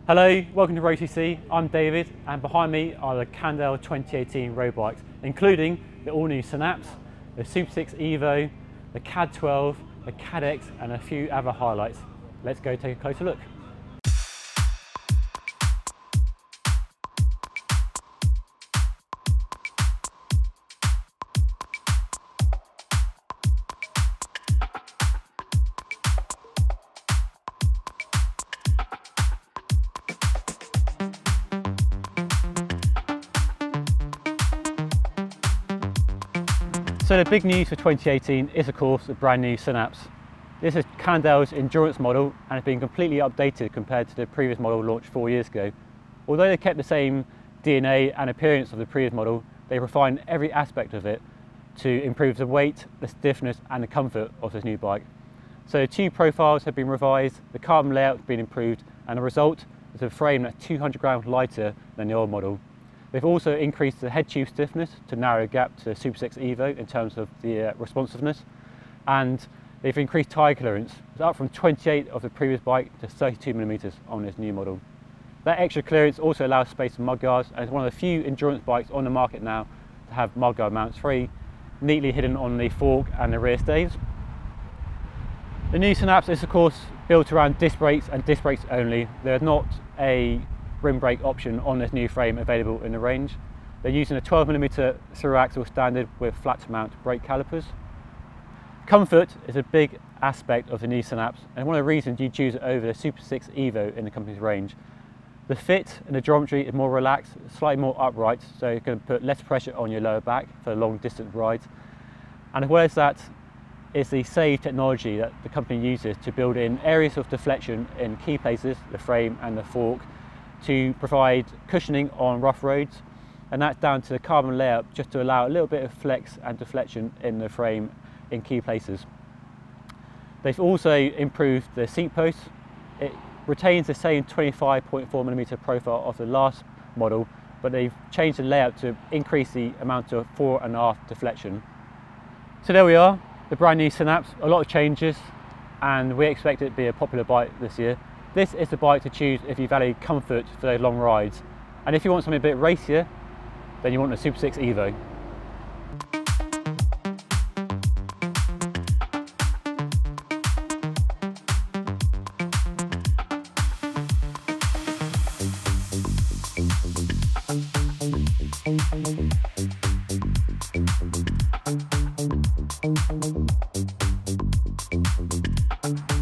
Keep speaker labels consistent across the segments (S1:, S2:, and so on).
S1: Hello, welcome to road.cc. I'm David, and behind me are the Cannondale 2018 road bikes, including the all-new Synapse, the Supersix Evo, the CAAD 12, the CAAD X, and a few other highlights. Let's go take a closer look. So the big news for 2018 is of course the brand new Synapse. This is Cannondale's endurance model and has been completely updated compared to the previous model launched 4 years ago. Although they kept the same DNA and appearance of the previous model, they refined every aspect of it to improve the weight, the stiffness and the comfort of this new bike. So the tube profiles have been revised, the carbon layout has been improved, and the result is a frame that's 200 grams lighter than the old model. They've also increased the head tube stiffness to narrow a gap to the Supersix Evo in terms of the responsiveness, and they've increased tyre clearance. It's up from 28 of the previous bike to 32mm on this new model. That extra clearance also allows space for mudguards, and it's one of the few endurance bikes on the market now to have mudguard mounts very neatly hidden on the fork and the rear stays. The new Synapse is of course built around disc brakes and disc brakes only. There's not a rim brake option on this new frame available in the range. They're using a 12mm through axle standard with flat mount brake calipers. Comfort is a big aspect of the new Synapse, and one of the reasons you choose it over the Supersix Evo in the company's range. The fit and the geometry is more relaxed, slightly more upright, so you can put less pressure on your lower back for long distance rides. And as well as that is the SAVE technology that the company uses to build in areas of deflection in key places, the frame and the fork, to provide cushioning on rough roads, and that's down to the carbon layout just to allow a little bit of flex and deflection in the frame in key places. They've also improved the seat post. It retains the same 25.4mm profile of the last model, but they've changed the layout to increase the amount of fore and aft deflection. So there we are, the brand new Synapse, a lot of changes, and we expect it to be a popular bike this year. This is the bike to choose if you value comfort for those long rides. And if you want something a bit racier, then you want the Supersix Evo.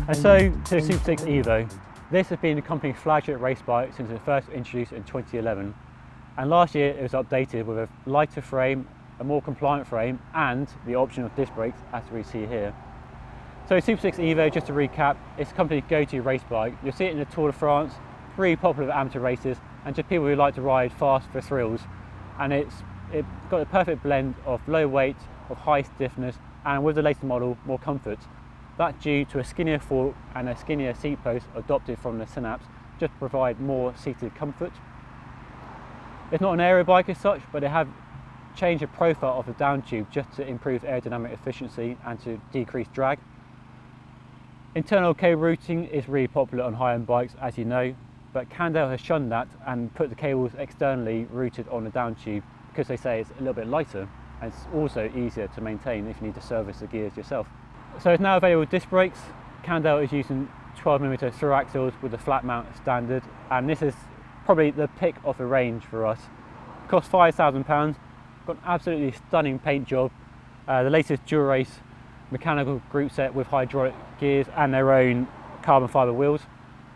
S1: And so to the Supersix Evo. This has been the company's flagship race bike since it was first introduced in 2011, and last year it was updated with a lighter frame, a more compliant frame and the option of disc brakes as we see here. So Supersix Evo, just to recap, it's the company's go-to race bike. You'll see it in the Tour de France, really popular with amateur races and just people who like to ride fast for thrills, and it's got a perfect blend of low weight, of high stiffness, and with the latest model, more comfort. That's due to a skinnier fork and a skinnier seat post adopted from the Synapse, just to provide more seated comfort. It's not an aero bike as such, but they have changed the profile of the down tube just to improve aerodynamic efficiency and to decrease drag. Internal cable routing is really popular on high-end bikes, as you know, but Cannondale has shunned that and put the cables externally routed on the down tube because they say it's a little bit lighter and it's also easier to maintain if you need to service the gears yourself. So it's now available with disc brakes. Cannondale is using 12mm through axles with the flat mount standard, and this is probably the pick of the range for us. It costs £5,000, got an absolutely stunning paint job, the latest Dual Race mechanical group set with hydraulic gears and their own carbon fibre wheels.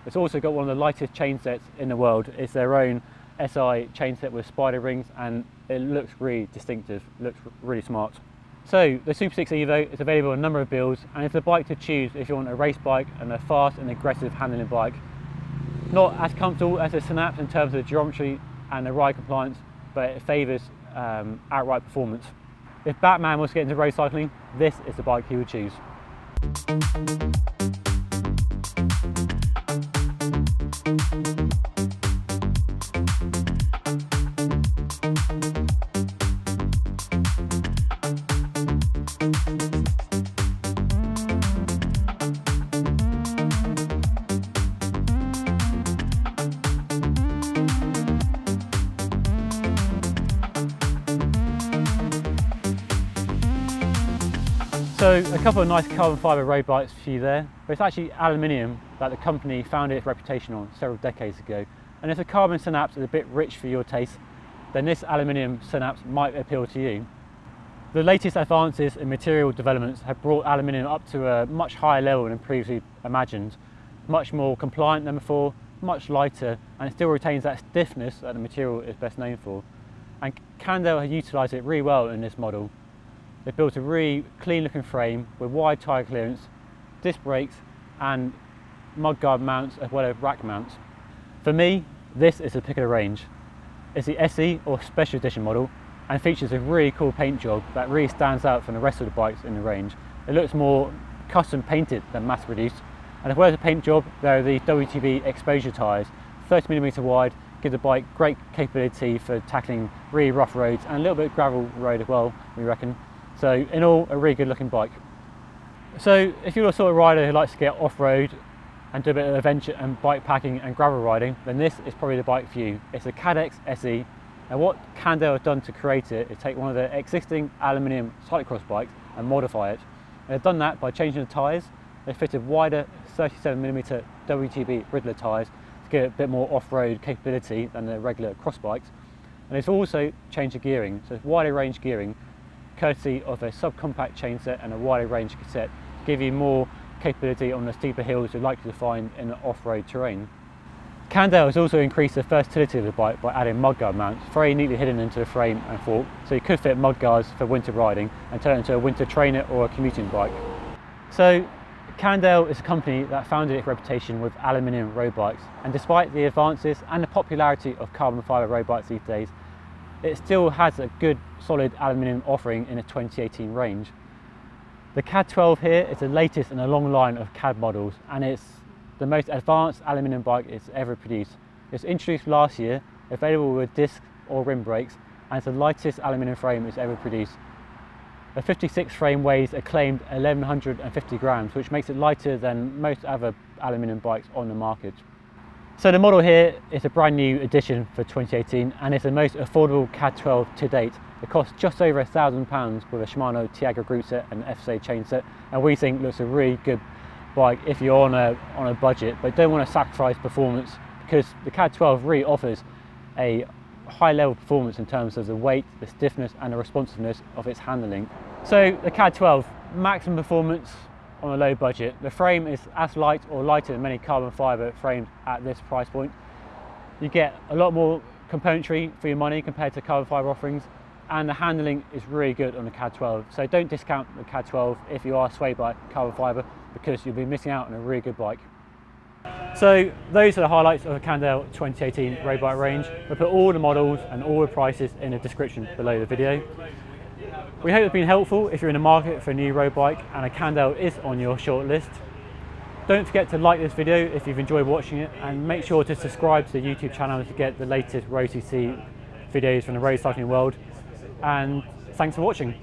S1: It's also got one of the lightest chain sets in the world. It's their own SI chain set with spider rings, and it looks really distinctive, looks really smart. So the Supersix Evo is available in a number of builds, and it's a bike to choose if you want a race bike and a fast and aggressive handling bike. Not as comfortable as the Synapse in terms of the geometry and the ride compliance, but it favours outright performance. If Batman wants to get into road cycling, this is the bike he would choose. So a couple of nice carbon fibre road bikes for you there, but it's actually aluminium that the company founded its reputation on several decades ago. And if the carbon Synapse is a bit rich for your taste, then this aluminium Synapse might appeal to you. The latest advances in material developments have brought aluminium up to a much higher level than previously imagined. Much more compliant than before, much lighter, and it still retains that stiffness that the material is best known for. And Cannondale has utilised it really well in this model. They've built a really clean looking frame with wide tyre clearance, disc brakes and mudguard mounts as well as rack mounts. For me, this is the pick of the range. It's the SE or Special Edition model and features a really cool paint job that really stands out from the rest of the bikes in the range. It looks more custom painted than mass produced, and as well as the paint job, there are the WTB exposure tyres, 30mm wide, give the bike great capability for tackling really rough roads and a little bit of gravel road as well, we reckon. So in all, a really good looking bike. So if you're the sort of rider who likes to get off-road and do a bit of adventure and bike packing and gravel riding, then this is probably the bike for you. It's a CAAD SE, and what Cannondale has done to create it is take one of the existing aluminium cyclocross bikes and modify it. And they've done that by changing the tyres. They fitted wider 37mm WTB Riddler tyres to get a bit more off-road capability than the regular cross bikes. And they've also changed the gearing, so it's wider range gearing, courtesy of a subcompact chain set and a wider range cassette to give you more capability on the steeper hills you're likely to find in the off-road terrain. Cannondale has also increased the versatility of the bike by adding mudguard mounts, very neatly hidden into the frame and fork, so you could fit mudguards for winter riding and turn it into a winter trainer or a commuting bike. So Cannondale is a company that founded its reputation with aluminium road bikes, and despite the advances and the popularity of carbon fibre road bikes these days, it still has a good solid aluminium offering in its 2018 range. The CAAD 12 here is the latest in a long line of CAAD models, and it's the most advanced aluminium bike it's ever produced. It was introduced last year, available with disc or rim brakes, and it's the lightest aluminium frame it's ever produced. The 56 frame weighs a claimed 1150 grams, which makes it lighter than most other aluminium bikes on the market. So the model here is a brand new edition for 2018, and it's the most affordable CAAD 12 to date. It costs just over £1,000 with a Shimano Tiago group set and FSA chain set, and we think looks a really good bike if you're on a budget but don't want to sacrifice performance, because the CAAD 12 really offers a high level performance in terms of the weight, the stiffness and the responsiveness of its handling. So the CAAD 12, maximum performance on a low budget. The frame is as light or lighter than many carbon fibre frames at this price point. You get a lot more componentry for your money compared to carbon fibre offerings, and the handling is really good on the CAAD 12. So don't discount the CAAD 12 if you are swayed by carbon fibre, because you'll be missing out on a really good bike. So those are the highlights of the Cannondale 2018 road bike range. We'll put all the models and all the prices in the description below the video. We hope it's been helpful if you're in the market for a new road bike and a Cannondale is on your short list. Don't forget to like this video if you've enjoyed watching it, and make sure to subscribe to the YouTube channel to get the latest road.cc videos from the road cycling world. And thanks for watching.